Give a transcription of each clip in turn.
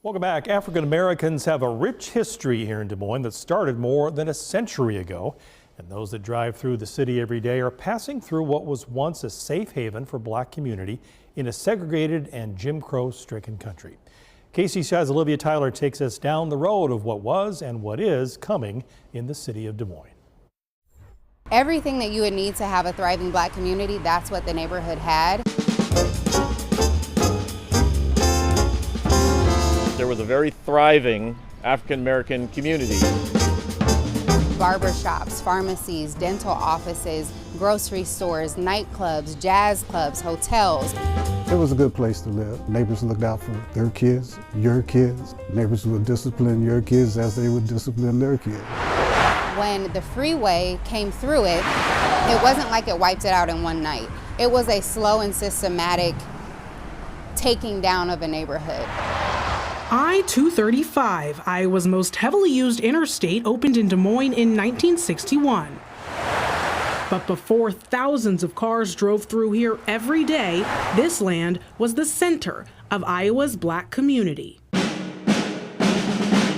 Welcome back. African Americans have a rich history here in Des Moines that started more than a century ago. And those that drive through the city every day are passing through what was once a safe haven for black community in a segregated and Jim Crow-stricken country. KCCI's Olivia Tyler takes us down the road of what was and what is coming in the city of Des Moines. Everything that you would need to have a thriving black community, that's what the neighborhood had. There was a very thriving African-American community. Barbershops, pharmacies, dental offices, grocery stores, nightclubs, jazz clubs, hotels. It was a good place to live. Neighbors looked out for their kids, your kids. Neighbors would discipline your kids as they would discipline their kids. When the freeway came through it wasn't like it wiped it out in one night. It was a slow and systematic taking down of a neighborhood. I-235, Iowa's most heavily used interstate, opened in Des Moines in 1961. But before thousands of cars drove through here every day, this land was the center of Iowa's black community.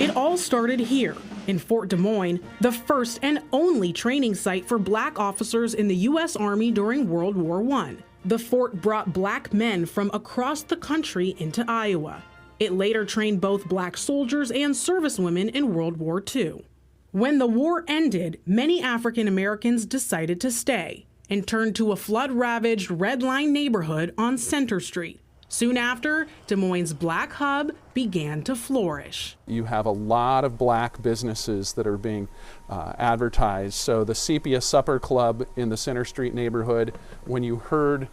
It all started here in Fort Des Moines, the first and only training site for black officers in the U.S. Army during World War I. The fort brought black men from across the country into Iowa. It later trained both black soldiers and servicewomen in World War II. When the war ended, many African Americans decided to stay and turned to a flood-ravaged Red Line neighborhood on Center Street. Soon after, Des Moines' Black Hub began to flourish. You have a lot of black businesses that are being advertised. So the Sepia Supper Club in the Center Street neighborhood, when you heard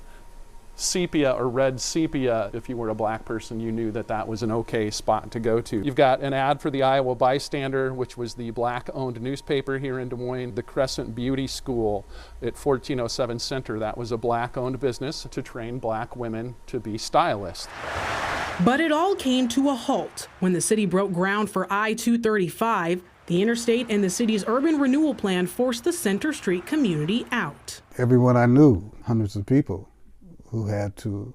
sepia or red sepia, if you were a black person, you knew that that was an okay spot to go to. You've got an ad for the Iowa Bystander, which was the black-owned newspaper here in Des Moines. The Crescent Beauty School at 1407 Center, that was a black-owned business to train black women to be stylists. But it all came to a halt when the city broke ground for I-235. The interstate and the city's urban renewal plan forced the Center Street community out. Everyone I knew, hundreds of people, who had to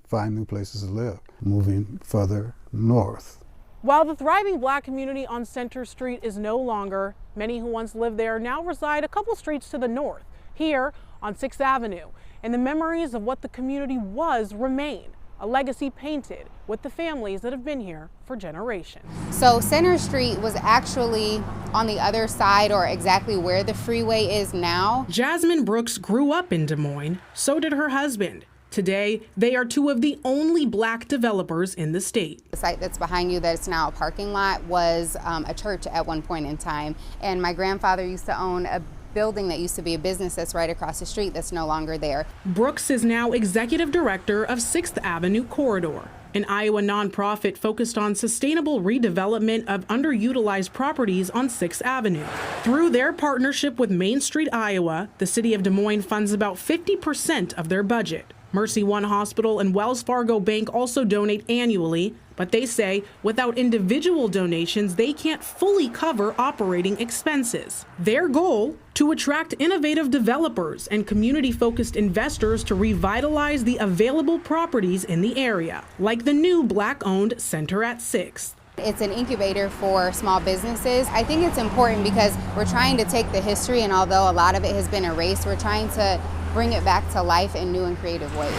find new places to live, moving further north. While the thriving black community on Center Street is no longer, many who once lived there now reside a couple streets to the north, here on 6th Avenue. And the memories of what the community was remain, a legacy painted with the families that have been here for generations. So Center Street was actually on the other side, or exactly where the freeway is now. Jasmine Brooks grew up in Des Moines, so did her husband. Today, they are two of the only black developers in the state. The site that's behind you, that's now a parking lot, was a church at one point in time. And my grandfather used to own a building that used to be a business that's right across the street that's no longer there. Brooks is now executive director of 6th Avenue Corridor, an Iowa nonprofit focused on sustainable redevelopment of underutilized properties on 6th Avenue. Through their partnership with Main Street Iowa, the city of Des Moines funds about 50% of their budget. Mercy One Hospital and Wells Fargo Bank also donate annually, but they say without individual donations, they can't fully cover operating expenses. Their goal? To attract innovative developers and community-focused investors to revitalize the available properties in the area, like the new black-owned Center at 6th. It's an incubator for small businesses. I think it's important because we're trying to take the history, and although a lot of it has been erased, we're trying to bring it back to life in new and creative ways.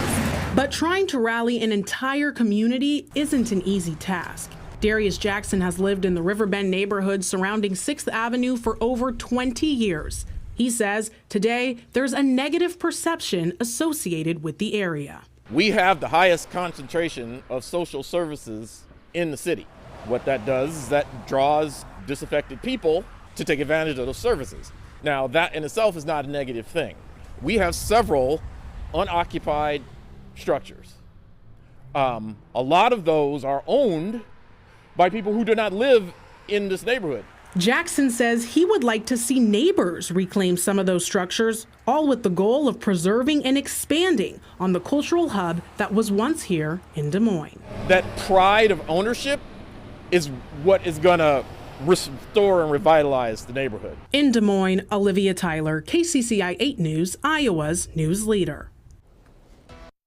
But trying to rally an entire community isn't an easy task. Darius Jackson has lived in the Riverbend neighborhood surrounding 6th Avenue for over 20 years. He says today there's a negative perception associated with the area. We have the highest concentration of social services in the city. What that does is that draws disaffected people to take advantage of those services. Now, that in itself is not a negative thing. We have several unoccupied structures. A lot of those are owned by people who do not live in this neighborhood. Jackson says he would like to see neighbors reclaim some of those structures, all with the goal of preserving and expanding on the cultural hub that was once here in Des Moines. That pride of ownership is what is going to restore and revitalize the neighborhood. In Des Moines, Olivia Tyler, KCCI 8 News, Iowa's news leader.